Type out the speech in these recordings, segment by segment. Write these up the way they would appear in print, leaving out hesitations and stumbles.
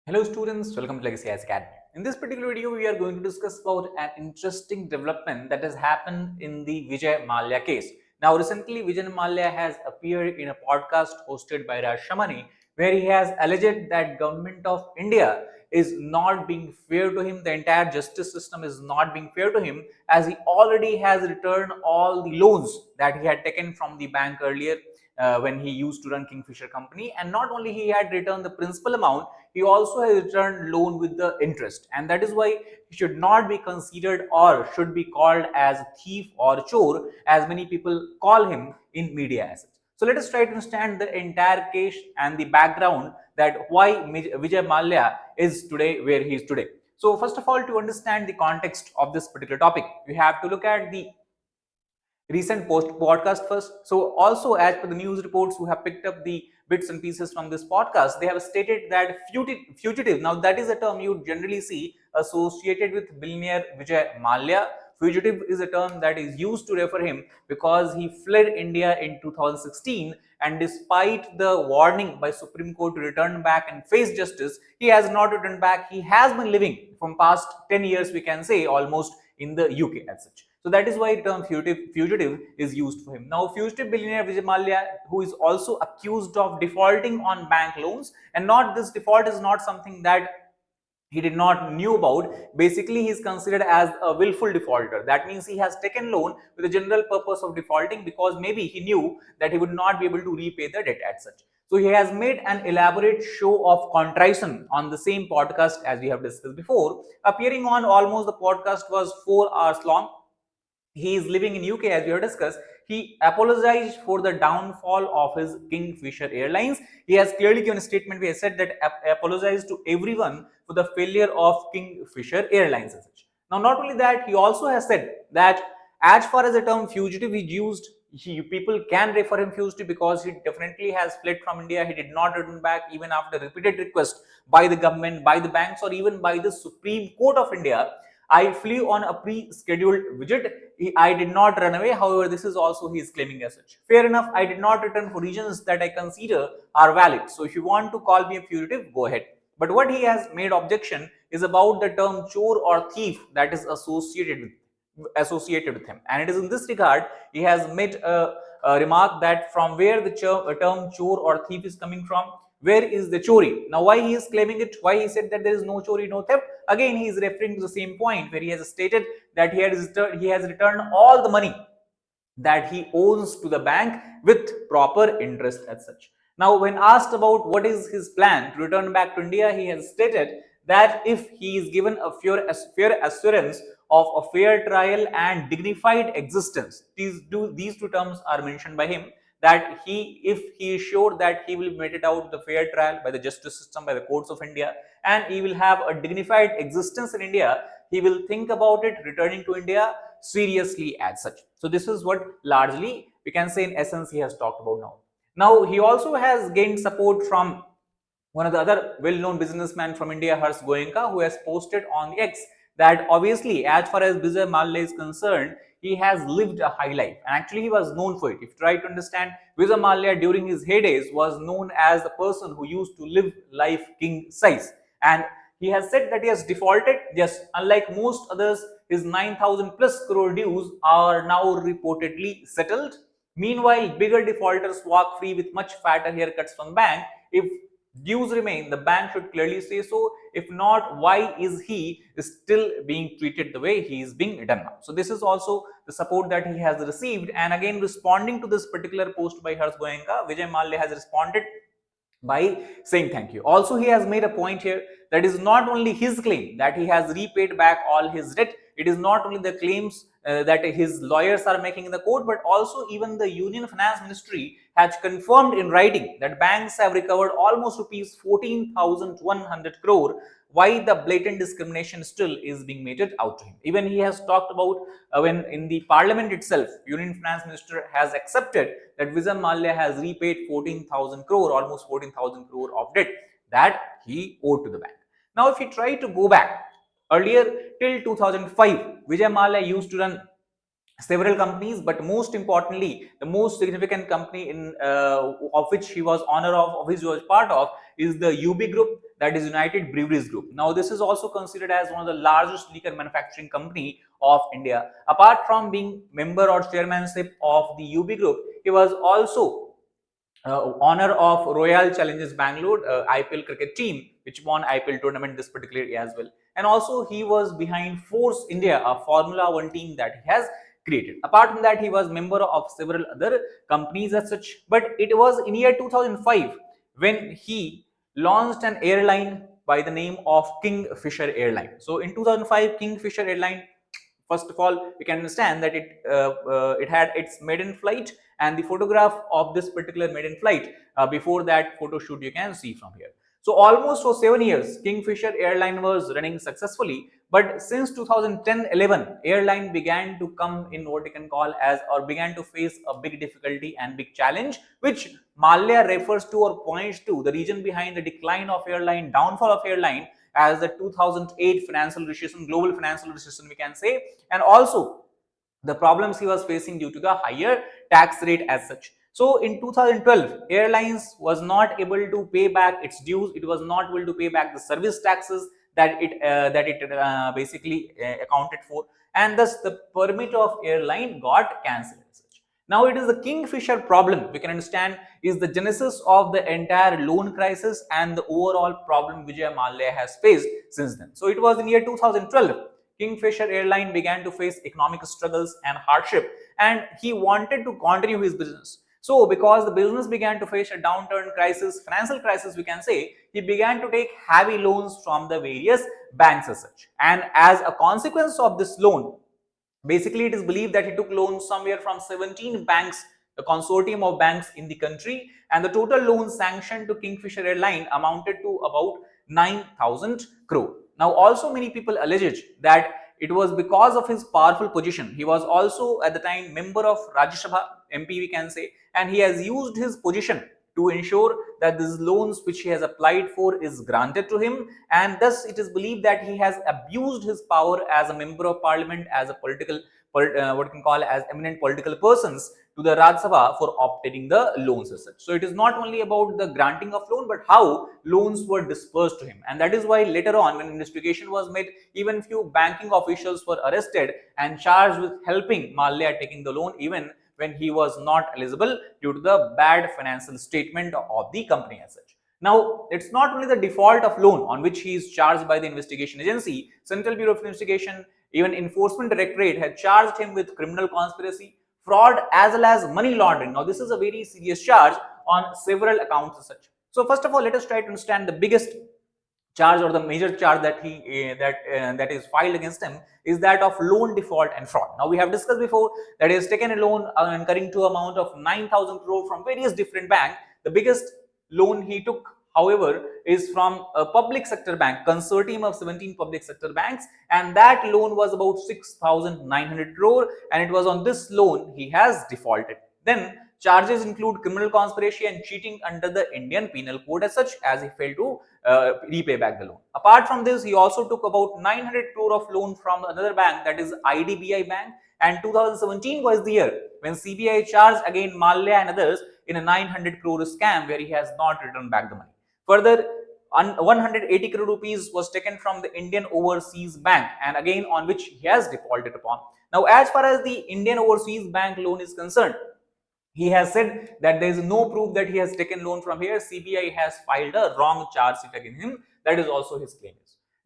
Hello students, welcome to Legacy IAS Academy. In this particular video, we are going to discuss about an interesting development that has happened in the Vijay Mallya case. Now recently, Vijay Mallya has appeared in a podcast hosted by Raj Shamani, where he has alleged that government of India is not being fair to him, the entire justice system is not being fair to him, as he already has returned all the loans that he had taken from the bank earlier when he used to run Kingfisher company, and not only he had returned the principal amount, he also has returned loan with the interest, and that is why he should not be considered or should be called as thief or chore, as many people call him in media assets. So let us try to understand the entire case and the background that why Vijay Mallya is today where he is today. So first of all, to understand the context of this particular topic, we have to look at the recent post podcast first. So also, as per the news reports who have picked up the bits and pieces from this podcast, they have stated that fugitive, now that is a term you generally see associated with billionaire Vijay Mallya. Fugitive is a term that is used to refer him because he fled India in 2016, and despite the warning by Supreme Court to return back and face justice, he has not returned back. He has been living from past 10 years, we can say, almost in the UK as such. So that is why the term fugitive is used for him. Now, fugitive billionaire Vijay Mallya, who is also accused of defaulting on bank loans, and not this default is not something that he did not knew about. Basically, he is considered as a willful defaulter. That means he has taken loan with the general purpose of defaulting because maybe he knew that he would not be able to repay the debt as such. So he has made an elaborate show of contrition on the same podcast as we have discussed before, appearing on almost the podcast was 4 hours long. He is living in UK, as we have discussed. He apologized for the downfall of his Kingfisher Airlines. He has clearly given a statement where he said that apologized to everyone for the failure of Kingfisher Airlines as such. Now, not only that, he also has said that as far as the term fugitive is used, people can refer him fugitive because he definitely has fled from India. He did not return back even after repeated request by the government, by the banks, or even by the Supreme Court of India. I flew on a pre-scheduled visit. I did not run away. However, this is also he is claiming as such. Fair enough. I did not return for reasons that I consider are valid. So if you want to call me a fugitive, go ahead. But what he has made objection is about the term chore or thief that is associated with him. And it is in this regard he has made a remark that from where the term chore or thief is coming from, where is the chori? Now, why he is claiming it? Why he said that there is no chori, no theft? Again, he is referring to the same point where he has stated that he has returned all the money that he owns to the bank with proper interest as such. Now, when asked about what is his plan to return back to India, he has stated that if he is given a fair assurance of a fair trial and dignified existence, these two terms are mentioned by him, that if he is sure that he will be meted out the fair trial by the justice system, by the courts of India, and he will have a dignified existence in India, he will think about it returning to India seriously as such. So this is what largely we can say in essence he has talked about now. Now he also has gained support from one of the other well-known businessman from India, Harsh Goenka, who has posted on the X that obviously, as far as Vijay Mallya is concerned, he has lived a high life, and actually he was known for it. If you try to understand, Vijay Mallya during his heydays was known as the person who used to live life king size, and he has said that he has defaulted. Yes, unlike most others, his 9,000 plus crore dues are now reportedly settled. Meanwhile, bigger defaulters walk free with much fatter haircuts from the bank. If dues remain, the bank should clearly say so. If not, why is he still being treated the way he is being done now? So this is also the support that he has received. And again, responding to this particular post by Harsh Goenka, Vijay Mallya has responded by saying thank you. Also, he has made a point here that is not only his claim that he has repaid back all his debt, it is not only the claims that his lawyers are making in the court, but also even the Union Finance Ministry has confirmed in writing that banks have recovered almost rupees 14,100 crore. Why the blatant discrimination still is being meted out to him? Even he has talked about when in the parliament itself, Union Finance Minister has accepted that Vijay Mallya has repaid 14,000 crore, almost 14,000 crore of debt that he owed to the bank. Now, if you try to go back earlier till 2005, Vijay Mallya used to run several companies, but most importantly, the most significant company in of which he was owner of which he was part of, is the UB Group, that is United Breweries Group. Now, this is also considered as one of the largest liquor manufacturing company of India. Apart from being member or chairmanship of the UB Group, he was also honor of Royal Challengers Bangalore IPL cricket team, which won IPL tournament this particular year as well. And also he was behind Force India, a Formula One team that he has created. Apart from that, he was member of several other companies as such. But it was in year 2005 when he launched an airline by the name of Kingfisher Airline. So in 2005, Kingfisher Airline, first of all, we can understand that it had its maiden flight, and the photograph of this particular maiden flight, before that photo shoot, you can see from here. So almost for 7 years, Kingfisher Airline was running successfully. But since 2010-11, airline began to come in what you can call as, or began to face a big difficulty and big challenge, which Mallya refers to or points to the reason behind the decline of airline, downfall of airline, as the 2008 financial recession, global financial recession, we can say, and also the problems he was facing due to the higher tax rate as such. So in 2012, airlines was not able to pay back its dues. It was not able to pay back the service taxes that it basically accounted for, and thus the permit of airline got cancelled. Now it is the Kingfisher problem, we can understand, is the genesis of the entire loan crisis and the overall problem Vijay Mallya has faced since then. So it was in year 2012, Kingfisher Airline began to face economic struggles and hardship, and he wanted to continue his business. So because the business began to face a downturn crisis, financial crisis, we can say, he began to take heavy loans from the various banks as such. And as a consequence of this loan, basically, it is believed that he took loans somewhere from 17 banks, the consortium of banks in the country, and the total loans sanctioned to Kingfisher Airline amounted to about 9,000 crore. Now, also many people alleged that it was because of his powerful position. He was also at the time member of Raj Sabha, MP, we can say, and he has used his position to ensure that these loans which he has applied for is granted to him, and thus it is believed that he has abused his power as a member of parliament, as a political what you can call as eminent political persons to the Raj Sabha for obtaining the loans as such. So it is not only about the granting of loan, but how loans were dispersed to him, and that is why later on, when investigation was made, even few banking officials were arrested and charged with helping Mallya taking the loan, even when he was not eligible due to the bad financial statement of the company as such. Now, it's not only the default of loan on which he is charged by the investigation agency. Central Bureau of Investigation, even Enforcement Directorate, had charged him with criminal conspiracy, fraud, as well as money laundering. Now, this is a very serious charge on several accounts as such. So, first of all, let us try to understand the biggest charge or the major charge that that is filed against him is that of loan default and fraud. Now, we have discussed before that he has taken a loan incurring to amount of 9,000 crore from various different banks. The biggest loan he took, however, is from a public sector bank, consortium of 17 public sector banks, and that loan was about 6,900 crore, and it was on this loan he has defaulted. Then charges include criminal conspiracy and cheating under the Indian Penal Code as such, as he failed to repay back the loan. Apart from this, he also took about 900 crore of loan from another bank, that is IDBI Bank, and 2017 was the year when CBI charged again Mallya and others in a 900 crore scam where he has not returned back the money. Further, 180 crore rupees was taken from the Indian Overseas Bank, and again on which he has defaulted upon. Now, as far as the Indian Overseas Bank loan is concerned, he has said that there is no proof that he has taken loan from here. CBI has filed a wrong charge sheet against him. That is also his claim.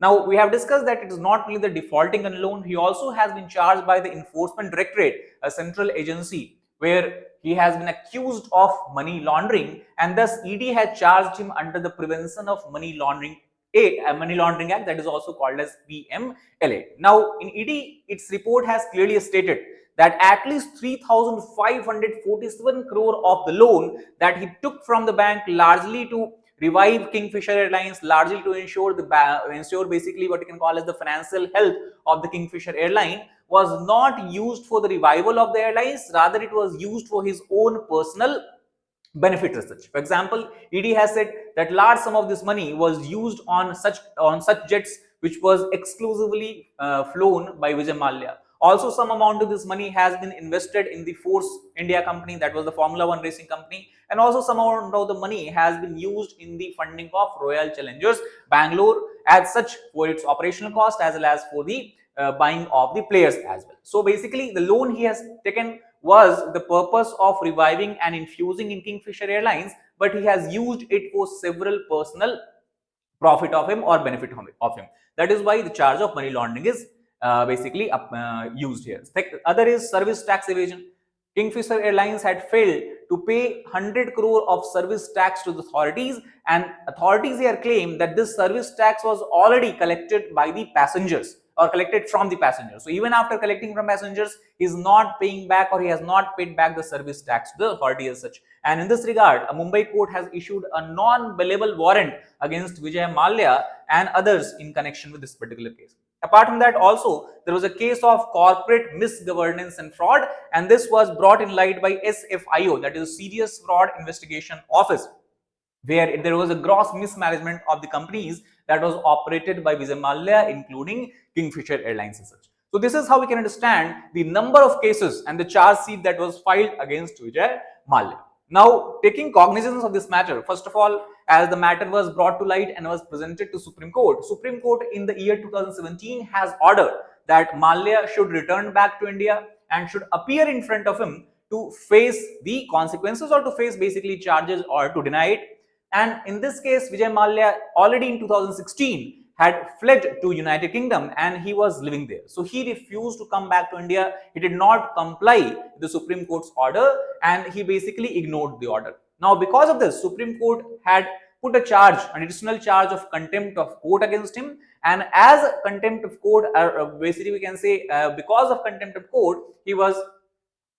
Now, we have discussed that it is not only the defaulting on loan, he also has been charged by the Enforcement Directorate, a central agency, where he has been accused of money laundering, and thus ED has charged him under the Prevention of Money Laundering Money Laundering Act, that is also called as PMLA. Now, in ED, its report has clearly stated that at least 3,547 crore of the loan that he took from the bank, largely to revive Kingfisher Airlines, largely to ensure basically what you can call as the financial health of the Kingfisher Airline, was not used for the revival of the airlines. Rather, it was used for his own personal benefit research. For example, ED has said that large sum of this money was used on such jets which was exclusively flown by Vijay Mallya, Also, some amount of this money has been invested in the Force India company, that was the Formula One racing company, and also some amount of the money has been used in the funding of Royal Challengers Bangalore as such for its operational cost as well as for the buying of the players as well. So basically, the loan he has taken was the purpose of reviving and infusing in Kingfisher Airlines, but he has used it for several personal profit of him or benefit of him. That is why the charge of money laundering is basically used here. The other is service tax evasion. Kingfisher Airlines had failed to pay 100 crore of service tax to the authorities, and authorities here claim that this service tax was already collected by the passengers or collected from the passengers. So even after collecting from passengers, he is not paying back or he has not paid back the service tax to the authority as such. And in this regard, a Mumbai court has issued a non-bailable warrant against Vijay Mallya and others in connection with this particular case. Apart from that, also there was a case of corporate misgovernance and fraud, and this was brought in light by SFIO, that is Serious Fraud Investigation Office, where there was a gross mismanagement of the companies that was operated by Vijay Mallya, including Kingfisher Airlines and such. So this is how we can understand the number of cases and the charge sheet that was filed against Vijay Mallya. Now, taking cognizance of this matter, first of all, as the matter was brought to light and was presented to Supreme Court in the year 2017 has ordered that Mallya should return back to India and should appear in front of him to face the consequences or to face basically charges or to deny it. And in this case, Vijay Mallya already in 2016 had fled to United Kingdom and he was living there. So he refused to come back to India. He did not comply with the Supreme Court's order and he basically ignored the order. Now, because of this, Supreme Court had put a charge, an additional charge of contempt of court against him. And as contempt of court, basically we can say because of contempt of court, he was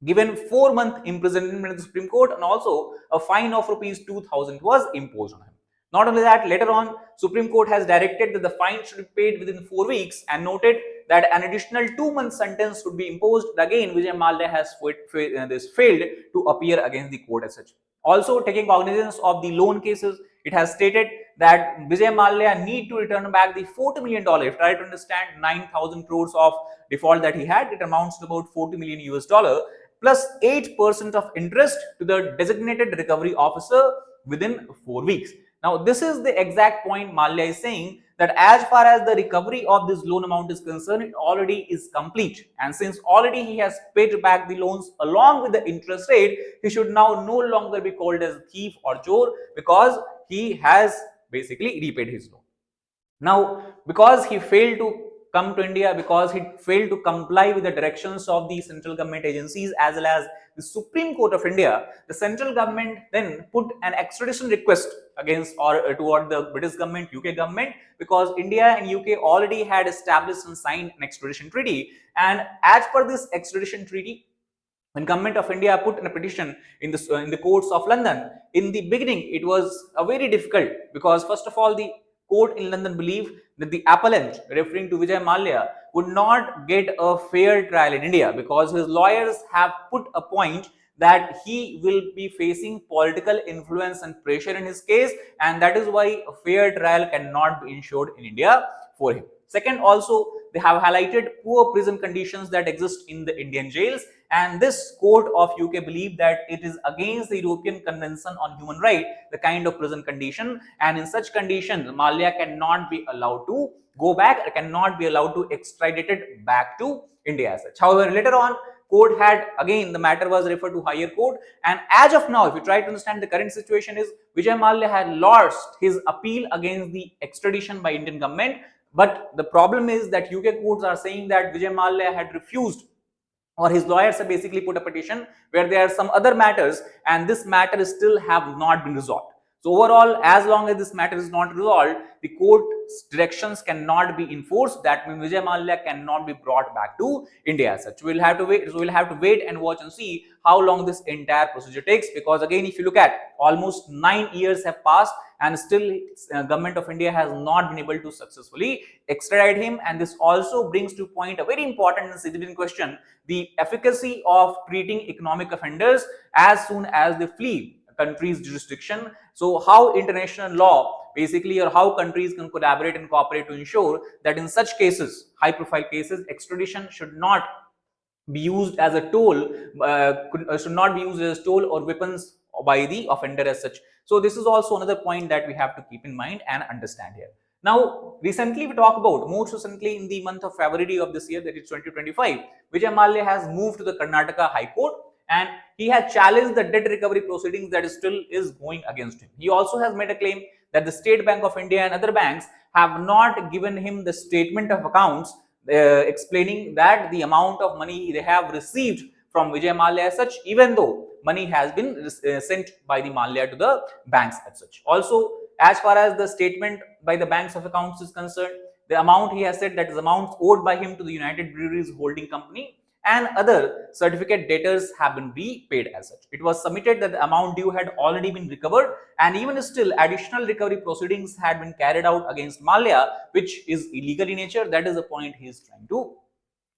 given 4-month imprisonment in the Supreme Court and also a fine of rupees 2,000 was imposed on him. Not only that, later on, Supreme Court has directed that the fine should be paid within 4 weeks and noted that an additional 2-month sentence would be imposed. Again, Vijay Mallya has failed to appear against the court as such. Also, taking cognizance of the loan cases, it has stated that Vijay Mallya need to return back the $40 million. If try to understand 9,000 crores of default that he had, it amounts to about $40 million US dollar plus 8% of interest to the designated recovery officer within 4 weeks. Now, this is the exact point Mallya is saying, that as far as the recovery of this loan amount is concerned, it already is complete. And since already he has paid back the loans along with the interest rate, he should now no longer be called as thief or chor because he has basically repaid his loan. Now, because he failed to come to India, because he failed to comply with the directions of the central government agencies as well as the Supreme Court of India, the central government then put an extradition request against or toward the British government, UK government, because India and UK already had established and signed an extradition treaty. And as per this extradition treaty, when government of India put in a petition in the courts of London, in the beginning it was very difficult because first of all the court in London believed that the appellant, referring to Vijay Mallya, would not get a fair trial in India because his lawyers have put a point that he will be facing political influence and pressure in his case, and that is why a fair trial cannot be ensured in India for him. Second, also they have highlighted poor prison conditions that exist in the Indian jails, and this court of UK believed that it is against the European Convention on Human Rights, the kind of prison condition, and in such conditions Mallya cannot be allowed to go back or cannot be allowed to extradited back to India as such. However, later on court had, again the matter was referred to higher court, and as of now if you try to understand the current situation is Vijay Mallya had lost his appeal against the extradition by Indian government. But the problem is that UK courts are saying that Vijay Mallya had refused, or his lawyers have basically put a petition where there are some other matters and this matter still have not been resolved. So overall, as long as this matter is not resolved, the court's directions cannot be enforced. That means Vijay Mallya cannot be brought back to India as such. We'll have to wait. So we'll have to wait and watch and see how long this entire procedure takes. Because again, if you look at almost 9 years have passed and still government of India has not been able to successfully extradite him. And this also brings to point a very important and significant question: the efficacy of treating economic offenders as soon as they flee country's jurisdiction. So how international law basically, or how countries can collaborate and cooperate to ensure that in such cases, high profile cases, extradition should not be used as a toll, should not be used as a toll or weapons by the offender as such. So this is also another point that we have to keep in mind and understand here. Now, recently we talk about, most recently in the month of February of this year, that is 2025, Vijay Mallya has moved to the Karnataka High Court and he has challenged the debt recovery proceedings that still is going against him. He also has made a claim that the State Bank of India and other banks have not given him the statement of accounts explaining that the amount of money they have received from Vijay Mallya as such, even though money has been sent by the Mallya to the banks as such. Also, as far as the statement by the banks of accounts is concerned, the amount he has said that is amounts owed by him to the United Breweries Holding Company and other certificate debtors have been repaid as such. It was submitted that the amount due had already been recovered and even still additional recovery proceedings had been carried out against Mallya, which is illegal in nature. That is the point he is trying to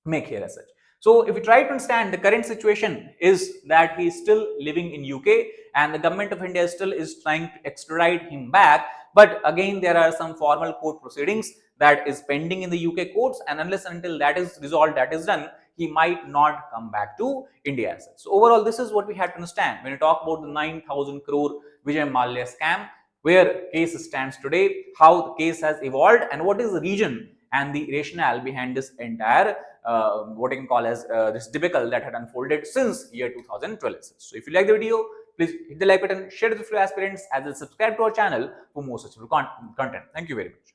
make here as such. So if we try to understand, the current situation is that he is still living in UK and the government of India still is trying to extradite him back. But again, there are some formal court proceedings that is pending in the UK courts, and unless and until that is resolved, that is done, he might not come back to India as such. So overall, this is what we have to understand when we talk about the 9,000 crore Vijay Mallya scam, where case stands today, how the case has evolved, and what is the reason and the rationale behind this entire what you can call as this debacle that had unfolded since year 2012. So if you like the video, please hit the like button, share it with your aspirants, as well as subscribe to our channel for more such content. Thank you very much.